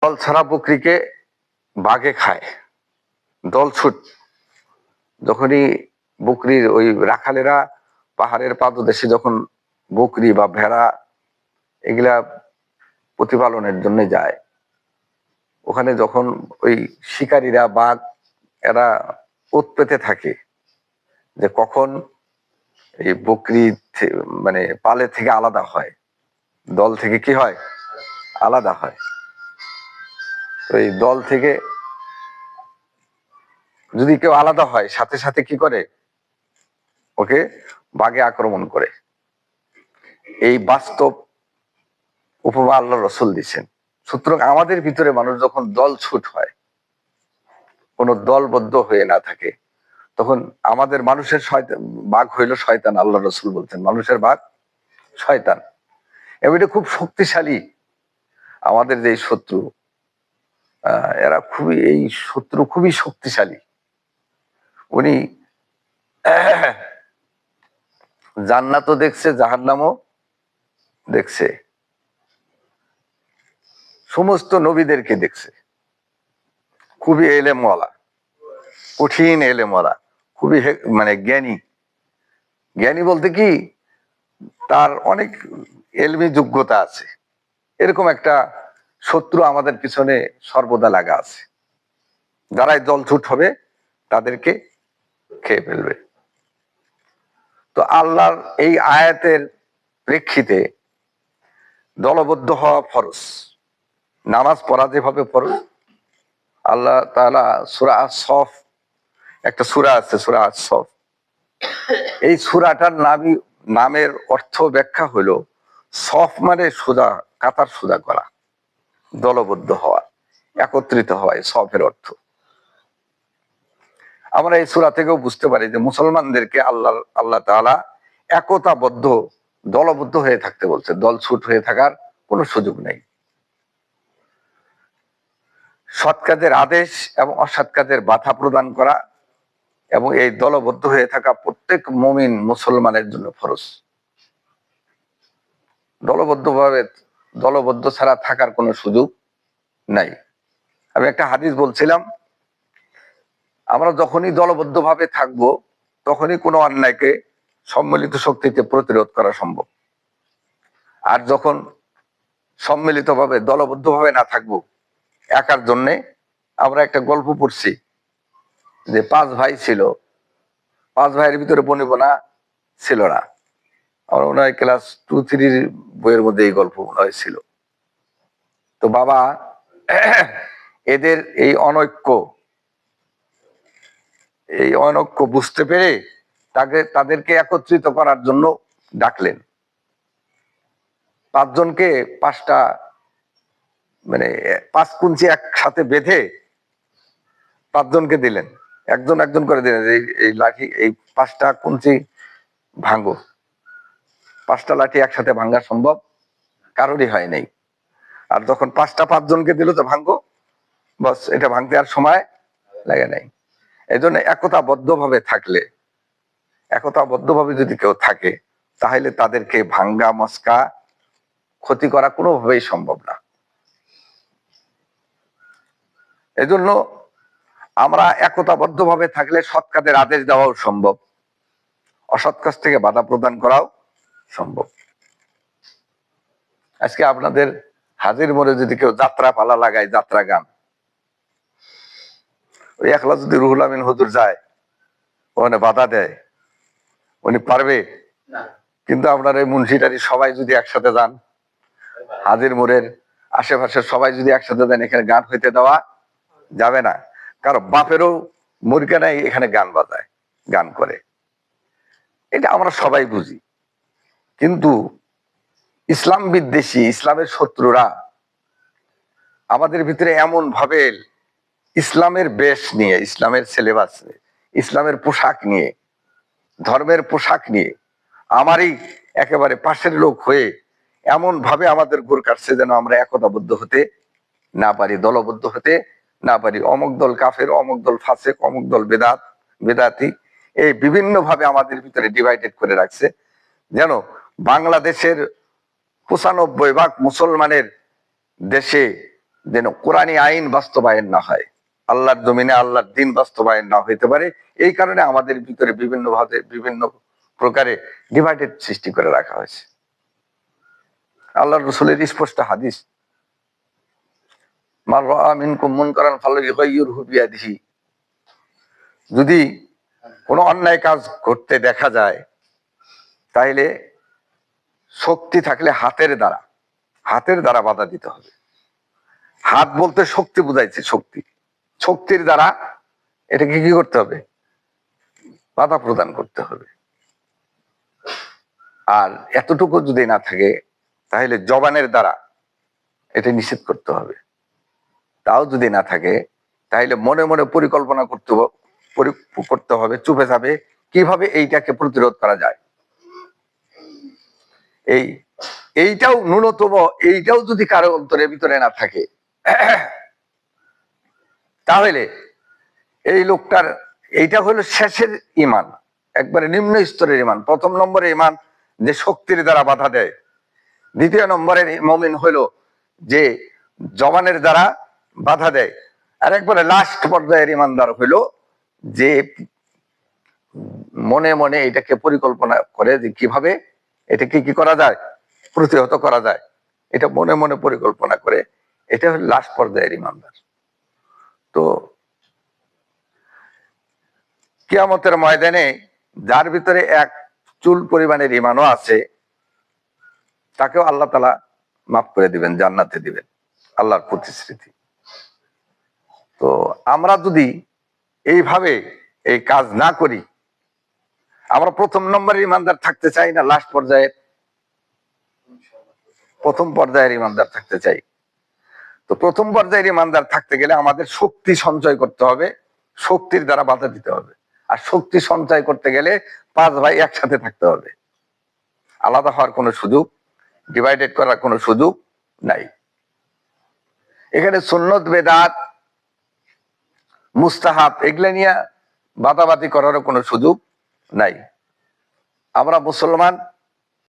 দল ছাড়া বকরিকে বাঘে খায়। দল ছুট যখনই বকরির ওই রাখালেরা পাহাড়ের পাদদেশে যখন বকরি বা ভেড়া এগুলা প্রতিপালনের জন্য যায়, ওখানে যখন ওই শিকারীরা বাঘ এরা ওত পেতে থাকে যে কখন এই বকরি মানে পালে থেকে আলাদা হয়, দল থেকে কি হয় আলাদা হয়। তো এই দল থেকে যদি কেউ আলাদা হয় সাথে সাথে কি করে, ওকে বাঘে আক্রমণ করে। এই বাস্তব উপমা আল্লাহ রসুল দিচ্ছেন। সুতরাং আমাদের ভিতরে মানুষ যখন দল ছুট হয়, কোনো দলবদ্ধ হয়ে না থাকে, তখন আমাদের মানুষের বাঘ হইল শয়তান। আল্লাহ রসুল বলছেন মানুষের বাঘ শয়তান। এবং এটা খুব শক্তিশালী। আমাদের যে শত্রু এরা খুবই শক্তিশালী। উনি জান্নাতও দেখছে, জাহান্নামও দেখছে, সমস্ত নবীদেরকে দেখছে। খুবই এলেমওয়ালা, কঠিন এলেমওয়ালা, খুবই মানে জ্ঞানী। জ্ঞানী বলতে কি, তার অনেক এলমি যোগ্যতা আছে। এরকম একটা শত্রু আমাদের পিছনে সর্বদা লাগা আছে। যারাই দলছুট হবে তাদেরকে খেয়ে ফেলবে। তো আল্লাহর এই আয়াতের প্রেক্ষিতে দলবদ্ধ হওয়া ফরজ। নামাজ পড়া যেভাবে ফরজ, আল্লাহ তাআলা সূরা আস-সফ, একটা সূরা আছে সূরা আস-সফ, এই সূরাটার নামের অর্থ ব্যাখ্যা হলো সফ মানে সোজা, কাতার সোজা করা, দলবদ্ধ হওয়া, একত্রিত হওয়া, সফের অর্থ। আমরা এই সূরা থেকেও বুঝতে পারি যে মুসলমানদেরকে আল্লাহ তাআলা একতাবদ্ধ, দলবদ্ধ হয়ে থাকতে বলছে। দল ছুট হয়ে থাকার কোনো সুযোগ নেই। সৎ কাজের আদেশ এবং অসৎ কাজের বাধা প্রদান করা এবং এই দলবদ্ধ হয়ে থাকা প্রত্যেক মুমিন মুসলমানের জন্য ফরজ। দলবদ্ধ ছাড়া থাকার কোনো সুযোগ নাই। আমি একটা হাদিস বলছিলাম, আমরা যখনই দলবদ্ধভাবে থাকবো তখনই কোনো অন্যায়কে সম্মিলিত শক্তিতে প্রতিরোধ করা সম্ভব। আর যখন সম্মিলিতভাবে দলবদ্ধভাবে না থাকবো, একার জন্যে, আমরা একটা গল্প পড়ছি যে 5 ভাই ছিল, 5 ভাইয়ের ভিতরে বনিবনা ছিল না। আমার মনে হয় ক্লাস 2-3 বইয়ের মধ্যে এই গল্প মনে হয় ছিল। তো বাবা এদের এই অনৈক্য বুঝতে পেরে তাদেরকে একত্রিত করার জন্য ডাকলেন। 5 জনকে 5টা মানে 5 কুঞ্চি একসাথে বেঁধে 5 জনকে দিলেন, একজন একজন করে দিলেন, এই লাঠি, এই 5টা কুঞ্চি ভাঙো। 5টা লাঠি একসাথে ভাঙ্গা সম্ভব কারোরই হয় নাই। আর যখন 5টা 5 জনকে দিল তো ভাঙ্গো, বস, এটা ভাঙতে আর সময় লাগে নাই। এই জন্য একতাবদ্ধভাবে যদি কেউ থাকে, তাহলে তাদেরকে ভাঙ্গা মস্কা ক্ষতি করা কোনোভাবেই সম্ভব না। এজন্য আমরা একতাবদ্ধভাবে থাকলে সৎ কাজের আদেশ দেওয়াও সম্ভব, অসৎ কাজ থেকে বাধা প্রদান করাও সম্ভব। আজকে আপনাদের হাজির মোড়ে যদি কেউ যাত্রা পালা লাগায়, যাত্রা গান, ওই একলা যদি রুহুল আমিন হুজুর যায়, ওখানে বাধা দেয়, উনি পারবে? কিন্তু আপনার এই মুন্সিটারি সবাই যদি একসাথে যান, হাজির মোড়ের আশেপাশের সবাই যদি একসাথে যান, এখানে গান হইতে দেওয়া যাবে না। কারণ বাপেরও মুরগা নাই, এখানে গান বাজায়, গান করে। এটা আমরা সবাই বুঝি। কিন্তু ইসলাম বিদ্বেষী, ইসলামের শত্রুরা আমাদের ভিতরে এমন ভাবে ইসলামের বেশ নিয়ে, ইসলামের সিলেবাস নিয়ে, ইসলামের পোশাক নিয়ে, ধর্মের পোশাক নিয়ে আমারই একেবারে পাশের লোক হয়ে এমন ভাবে আমাদের গোর কাটছে যেন আমরা একতাবদ্ধ হতে না পারি, দলবদ্ধ হতে না পারি। অমুক দল কাফের, অমুক দল ফাসেক, অমুক দল বেদাতি, এই বিভিন্ন ভাবে আমাদের ভিতরে ডিভাইডেড করে রাখছে। যেন বাংলাদেশের 95% মুসলমানের দেশে যেন কোরআনী আইন বাস্তবায়ন না হয়, আল্লাহর জমিনে আল্লাহর দিন বাস্তবায়ন না হইতে পারে। এই কারণে আমাদের ভিতরে বিভিন্ন ভাবে বিভিন্ন প্রকারে ডিভাইডেড সৃষ্টি করে রাখা হয়েছে। আল্লাহর রাসূলের স্পষ্ট হাদিস, মান রাআ মিনকুম মুনকারান ফালইয়ুগাইয়িরহু বিয়াদিহি, যদি কোনো অন্যায় কাজ করতে দেখা যায় তাইলে শক্তি থাকলে হাতের দ্বারা বাধা দিতে হবে। হাত বলতে শক্তি বুঝাইছে, শক্তির দ্বারা এটাকে কি করতে হবে? বাধা প্রদান করতে হবে। আর এতটুকু যদি না থাকে তাহলে জবানের দ্বারা এটা নিষেধ করতে হবে। তাও যদি না থাকে তাহলে মনে মনে পরিকল্পনা করতে হবে চুপে যাবে কিভাবে এইটাকে প্রতিরোধ করা যায়। এইটাও ন্যূনতম, এইটাও যদি কারো অন্তরের ভিতরে না থাকে তাহলে এই লোকটার এইটা হলো শেষের ইমান, একবারে নিম্ন স্তরের ইমান। প্রথম নম্বরে ইমান যে শক্তির দ্বারা বাধা দেয়, দ্বিতীয় নম্বরের মুমিন হলো যে জবানের দ্বারা বাধা দেয়, আর একবারে লাস্ট পর্যায়ের ইমানদার হলো যে মনে মনে এটাকে পরিকল্পনা করে যে কিভাবে এটাকে কি করা যায়, প্রতিহত করা যায়, এটা মনে মনে পরিকল্পনা করে। এটা হলো লাস্ট পর্যায়ের ইমানদার। তো কিয়ামতের ময়দানে যার ভিতরে এক চুল পরিমাণের ইমানও আছে তাকেও আল্লাহ তাআলা মাফ করে দিবেন, জান্নাতে দিবেন, আল্লাহর প্রতিশ্রুতি। তো আমরা যদি এইভাবে এই কাজ না করি, আমরা প্রথম নম্বরের ইমানদার থাকতে চাই না লাস্ট পর্যায়ের? প্রথম পর্যায়ের ইমানদার থাকতে চাই। তো প্রথম পর্যায়ের ইমানদার থাকতে গেলে আমাদের শক্তি সঞ্চয় করতে হবে, শক্তির দ্বারা বাধা দিতে হবে। আর শক্তি সঞ্চয় করতে গেলে 5 ভাই একসাথে থাকতে হবে, আলাদা হওয়ার কোনো সুযোগ, ডিভাইডেড করার কোনো সুযোগ নাই। এখানে সুন্নত, বেদাত, মুস্তাহাব এগুলা নিয়ে বাদাবাদি করারও কোনো সুযোগ নাই। আমরা মুসলমান,